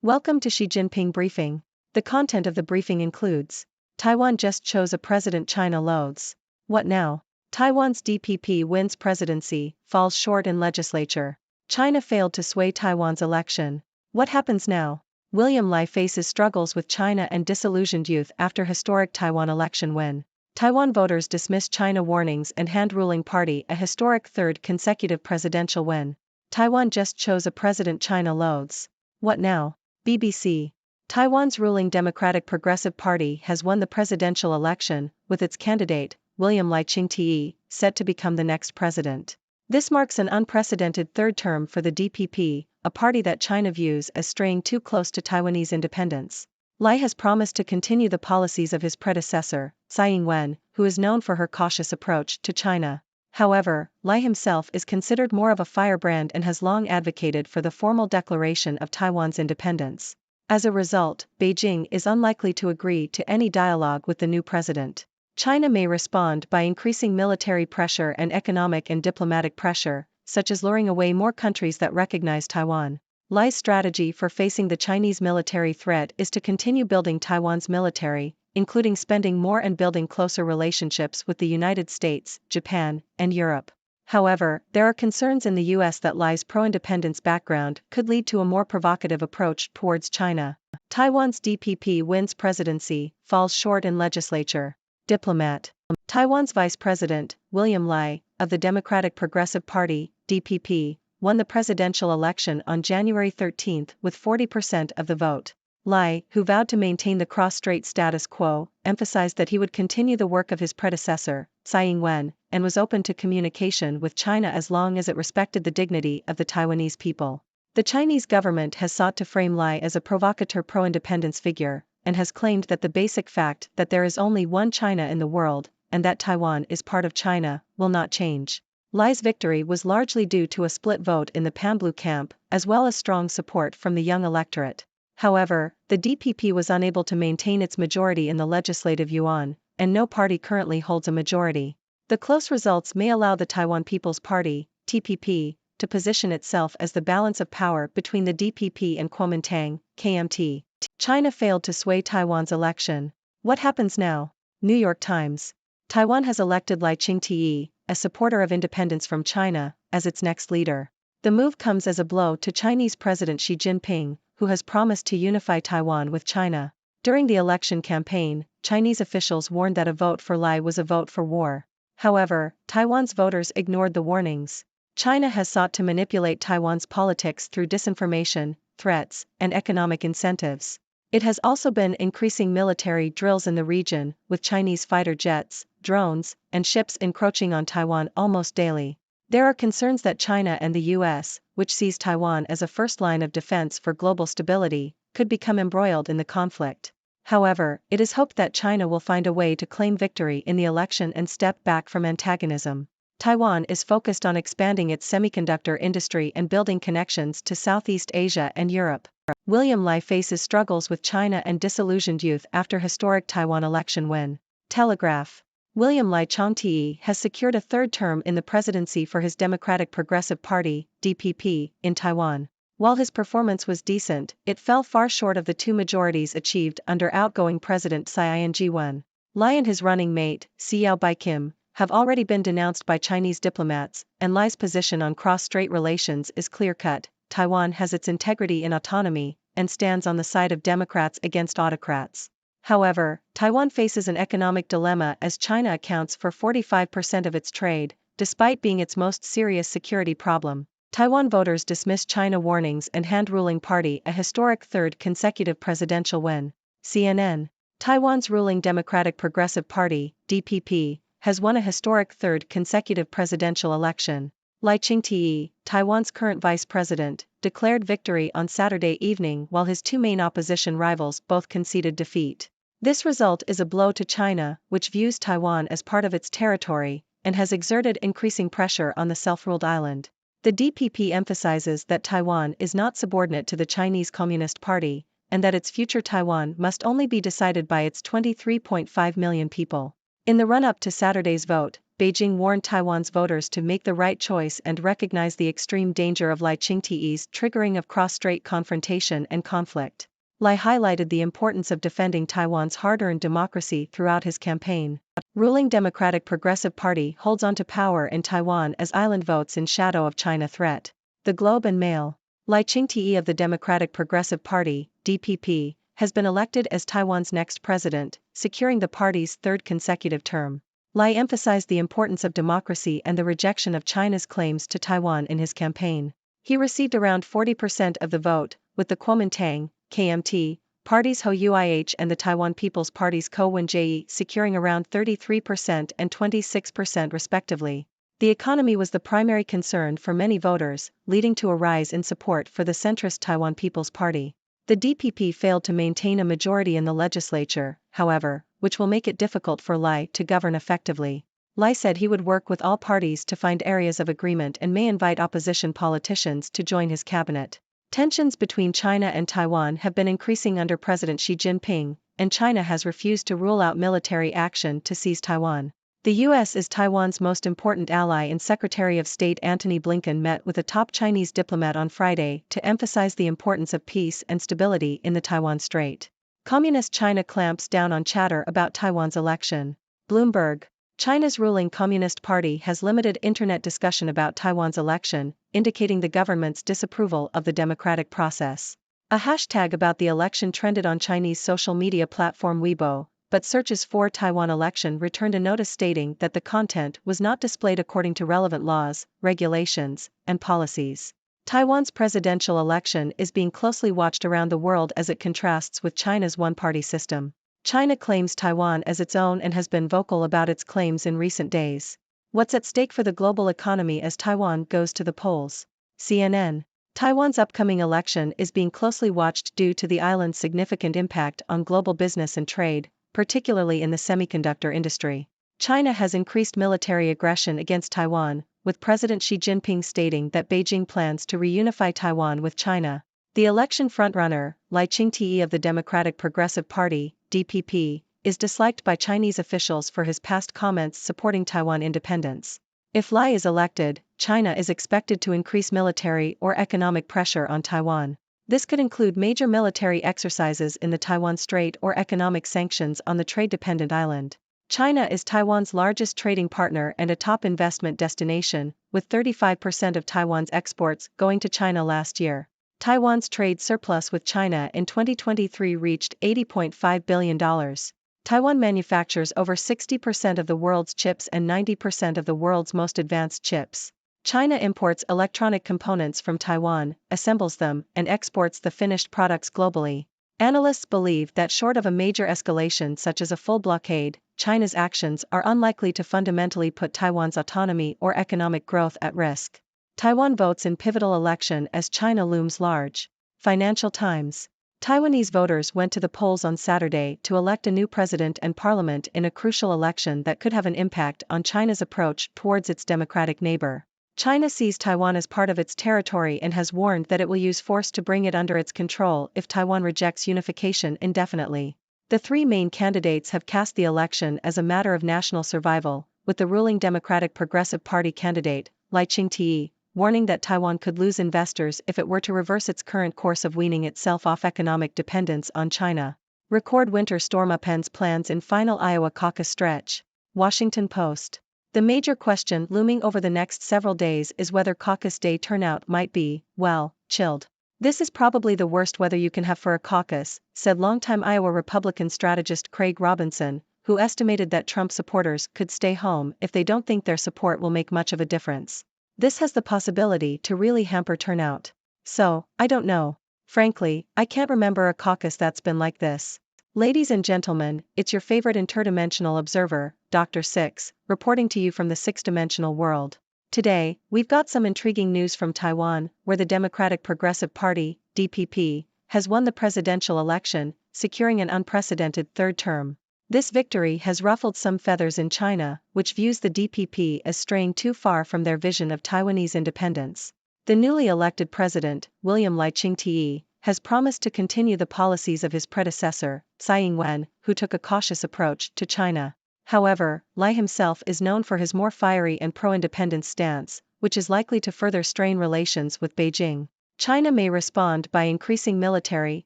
Welcome to Xi Jinping briefing. The content of the briefing includes: Taiwan just chose a president, China loathes. What now? Taiwan's DPP wins presidency, falls short in legislature. China failed to sway Taiwan's election. What happens now? William Lai faces struggles with China and disillusioned youth after historic Taiwan election win. Taiwan voters dismiss China warnings and hand ruling party a historic third consecutive presidential win. Taiwan just chose a president, China loathes. What now? BBC. Taiwan's ruling Democratic Progressive Party has won the presidential election, with its candidate, William Lai Ching-te, set to become the next president. This marks an unprecedented third term for the DPP, a party that China views as straying too close to Taiwanese independence. Lai has promised to continue the policies of his predecessor, Tsai Ing-wen, who is known for her cautious approach to China. However, Lai himself is considered more of a firebrand and has long advocated for the formal declaration of Taiwan's independence. As a result, Beijing is unlikely to agree to any dialogue with the new president. China may respond by increasing military pressure and economic and diplomatic pressure, such as luring away more countries that recognize Taiwan. Lai's strategy for facing the Chinese military threat is to continue building Taiwan's military, including spending more and building closer relationships with the United States, Japan, and Europe. However, there are concerns in the US that Lai's pro-independence background could lead to a more provocative approach towards China. Taiwan's DPP wins presidency, falls short in legislature. Diplomat. Taiwan's Vice President, William Lai, of the Democratic Progressive Party, DPP, won the presidential election on January 13 with 40% of the vote. Lai, who vowed to maintain the cross-strait status quo, emphasized that he would continue the work of his predecessor, Tsai Ing-wen, and was open to communication with China as long as it respected the dignity of the Taiwanese people. The Chinese government has sought to frame Lai as a provocateur pro-independence figure, and has claimed that the basic fact that there is only one China in the world, and that Taiwan is part of China, will not change. Lai's victory was largely due to a split vote in the Pan-Blue camp, as well as strong support from the young electorate. However, the DPP was unable to maintain its majority in the Legislative Yuan, and no party currently holds a majority. The close results may allow the Taiwan People's Party, TPP, to position itself as the balance of power between the DPP and Kuomintang, KMT. China failed to sway Taiwan's election. What happens now? New York Times. Taiwan has elected Lai Ching-te, a supporter of independence from China, as its next leader. The move comes as a blow to Chinese President Xi Jinping, who has promised to unify Taiwan with China. During the election campaign, Chinese officials warned that a vote for Lai was a vote for war. However, Taiwan's voters ignored the warnings. China has sought to manipulate Taiwan's politics through disinformation, threats, and economic incentives. It has also been increasing military drills in the region, with Chinese fighter jets, drones, and ships encroaching on Taiwan almost daily. There are concerns that China and the US, which sees Taiwan as a first line of defense for global stability, could become embroiled in the conflict. However, it is hoped that China will find a way to claim victory in the election and step back from antagonism. Taiwan is focused on expanding its semiconductor industry and building connections to Southeast Asia and Europe. William Lai faces struggles with China and disillusioned youth after historic Taiwan election win. Telegraph. William Lai Ching-te has secured a third term in the presidency for his Democratic Progressive Party, DPP, in Taiwan. While his performance was decent, it fell far short of the two majorities achieved under outgoing President Tsai Ing-wen. Lai and his running mate, Xiao Bai-kim, have already been denounced by Chinese diplomats, and Lai's position on cross-strait relations is clear-cut. Taiwan has its integrity and autonomy, and stands on the side of Democrats against autocrats. However, Taiwan faces an economic dilemma as China accounts for 45% of its trade, despite being its most serious security problem. Taiwan voters dismiss China warnings and hand ruling party a historic third consecutive presidential win. CNN. Taiwan's ruling Democratic Progressive Party, DPP, has won a historic third consecutive presidential election. Lai Ching-te, Taiwan's current vice president, declared victory on Saturday evening while his two main opposition rivals both conceded defeat. This result is a blow to China, which views Taiwan as part of its territory, and has exerted increasing pressure on the self-ruled island. The DPP emphasizes that Taiwan is not subordinate to the Chinese Communist Party, and that its future Taiwan must only be decided by its 23.5 million people. In the run-up to Saturday's vote, Beijing warned Taiwan's voters to make the right choice and recognize the extreme danger of Lai Ching-te's triggering of cross-strait confrontation and conflict. Lai highlighted the importance of defending Taiwan's hard-earned democracy throughout his campaign. Ruling Democratic Progressive Party holds on to power in Taiwan as island votes in shadow of China threat. The Globe and Mail. Lai Ching-te of the Democratic Progressive Party, DPP, has been elected as Taiwan's next president, securing the party's third consecutive term. Lai emphasized the importance of democracy and the rejection of China's claims to Taiwan in his campaign. He received around 40% of the vote, with the Kuomintang, KMT, parties HOUIH and the Taiwan People's Party's Ko Wen-je securing around 33% and 26% respectively. The economy was the primary concern for many voters, leading to a rise in support for the centrist Taiwan People's Party. The DPP failed to maintain a majority in the legislature, however, which will make it difficult for Lai to govern effectively. Lai said he would work with all parties to find areas of agreement and may invite opposition politicians to join his cabinet. Tensions between China and Taiwan have been increasing under President Xi Jinping, and China has refused to rule out military action to seize Taiwan. The U.S. is Taiwan's most important ally, and Secretary of State Antony Blinken met with a top Chinese diplomat on Friday to emphasize the importance of peace and stability in the Taiwan Strait. Communist China clamps down on chatter about Taiwan's election. Bloomberg. China's ruling Communist Party has limited internet discussion about Taiwan's election, indicating the government's disapproval of the democratic process. A hashtag about the election trended on Chinese social media platform Weibo, but searches for Taiwan election returned a notice stating that the content was not displayed according to relevant laws, regulations, and policies. Taiwan's presidential election is being closely watched around the world as it contrasts with China's one-party system. China claims Taiwan as its own and has been vocal about its claims in recent days. What's at stake for the global economy as Taiwan goes to the polls? CNN. Taiwan's upcoming election is being closely watched due to the island's significant impact on global business and trade, particularly in the semiconductor industry. China has increased military aggression against Taiwan, with President Xi Jinping stating that Beijing plans to reunify Taiwan with China. The election frontrunner, Lai Ching-te of the Democratic Progressive Party, DPP, is disliked by Chinese officials for his past comments supporting Taiwan independence. If Lai is elected, China is expected to increase military or economic pressure on Taiwan. This could include major military exercises in the Taiwan Strait or economic sanctions on the trade-dependent island. China is Taiwan's largest trading partner and a top investment destination, with 35% of Taiwan's exports going to China last year. Taiwan's trade surplus with China in 2023 reached $80.5 billion. Taiwan manufactures over 60% of the world's chips and 90% of the world's most advanced chips. China imports electronic components from Taiwan, assembles them, and exports the finished products globally. Analysts believe that short of a major escalation such as a full blockade, China's actions are unlikely to fundamentally put Taiwan's autonomy or economic growth at risk. Taiwan votes in pivotal election as China looms large. Financial Times. Taiwanese voters went to the polls on Saturday to elect a new president and parliament in a crucial election that could have an impact on China's approach towards its democratic neighbor. China sees Taiwan as part of its territory and has warned that it will use force to bring it under its control if Taiwan rejects unification indefinitely. The three main candidates have cast the election as a matter of national survival, with the ruling Democratic Progressive Party candidate, Lai Ching-te, warning that Taiwan could lose investors if it were to reverse its current course of weaning itself off economic dependence on China. Record winter storm upends plans in final Iowa caucus stretch. Washington Post. The major question looming over the next several days is whether caucus day turnout might be, well, chilled. This is probably the worst weather you can have for a caucus, said longtime Iowa Republican strategist Craig Robinson, who estimated that Trump supporters could stay home if they don't think their support will make much of a difference. This has the possibility to really hamper turnout. So, I don't know. Frankly, I can't remember a caucus that's been like this. Ladies and gentlemen, it's your favorite interdimensional observer, Dr. Six, reporting to you from the six-dimensional world. Today, we've got some intriguing news from Taiwan, where the Democratic Progressive Party, DPP, has won the presidential election, securing an unprecedented third term. This victory has ruffled some feathers in China, which views the DPP as straying too far from their vision of Taiwanese independence. The newly elected president, William Lai Ching-te, has promised to continue the policies of his predecessor, Tsai Ing-wen, who took a cautious approach to China. However, Lai himself is known for his more fiery and pro-independence stance, which is likely to further strain relations with Beijing. China may respond by increasing military,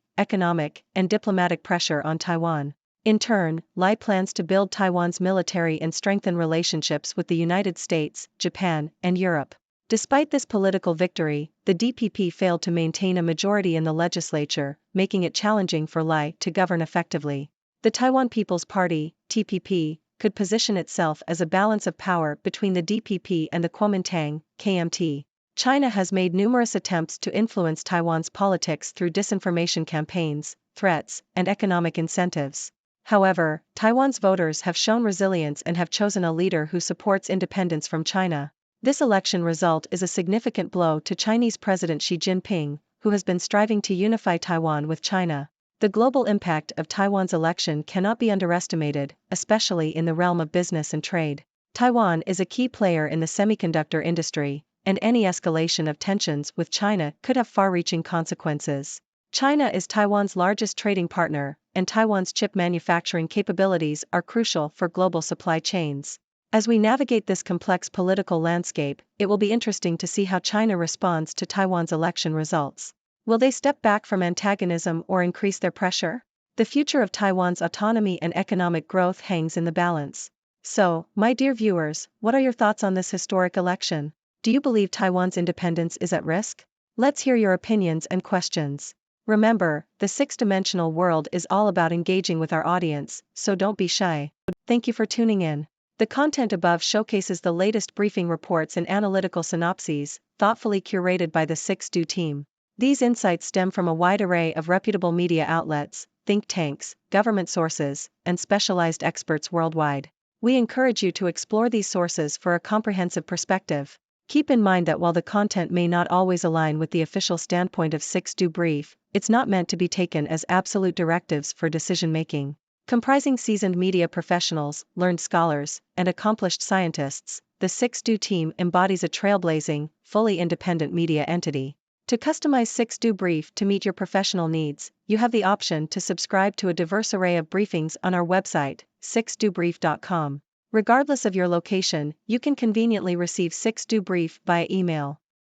economic, and diplomatic pressure on Taiwan. In turn, Lai plans to build Taiwan's military and strengthen relationships with the United States, Japan, and Europe. Despite this political victory, the DPP failed to maintain a majority in the legislature, making it challenging for Lai to govern effectively. The Taiwan People's Party, TPP, could position itself as a balance of power between the DPP and the Kuomintang, KMT. China has made numerous attempts to influence Taiwan's politics through disinformation campaigns, threats, and economic incentives. However, Taiwan's voters have shown resilience and have chosen a leader who supports independence from China. This election result is a significant blow to Chinese President Xi Jinping, who has been striving to unify Taiwan with China. The global impact of Taiwan's election cannot be underestimated, especially in the realm of business and trade. Taiwan is a key player in the semiconductor industry, and any escalation of tensions with China could have far-reaching consequences. China is Taiwan's largest trading partner, and Taiwan's chip manufacturing capabilities are crucial for global supply chains. As we navigate this complex political landscape, it will be interesting to see how China responds to Taiwan's election results. Will they step back from antagonism or increase their pressure? The future of Taiwan's autonomy and economic growth hangs in the balance. So, my dear viewers, what are your thoughts on this historic election? Do you believe Taiwan's independence is at risk? Let's hear your opinions and questions. Remember, the six-dimensional world is all about engaging with our audience, so don't be shy. Thank you for tuning in. The content above showcases the latest briefing reports and analytical synopses, thoughtfully curated by the 6Do team. These insights stem from a wide array of reputable media outlets, think tanks, government sources, and specialized experts worldwide. We encourage you to explore these sources for a comprehensive perspective. Keep in mind that while the content may not always align with the official standpoint of 6Do Brief, it's not meant to be taken as absolute directives for decision-making. Comprising seasoned media professionals, learned scholars, and accomplished scientists, the 6Do team embodies a trailblazing, fully independent media entity. To customize 6Do Brief to meet your professional needs, you have the option to subscribe to a diverse array of briefings on our website, 6dobrief.com. Regardless of your location, you can conveniently receive 6Do Brief via email.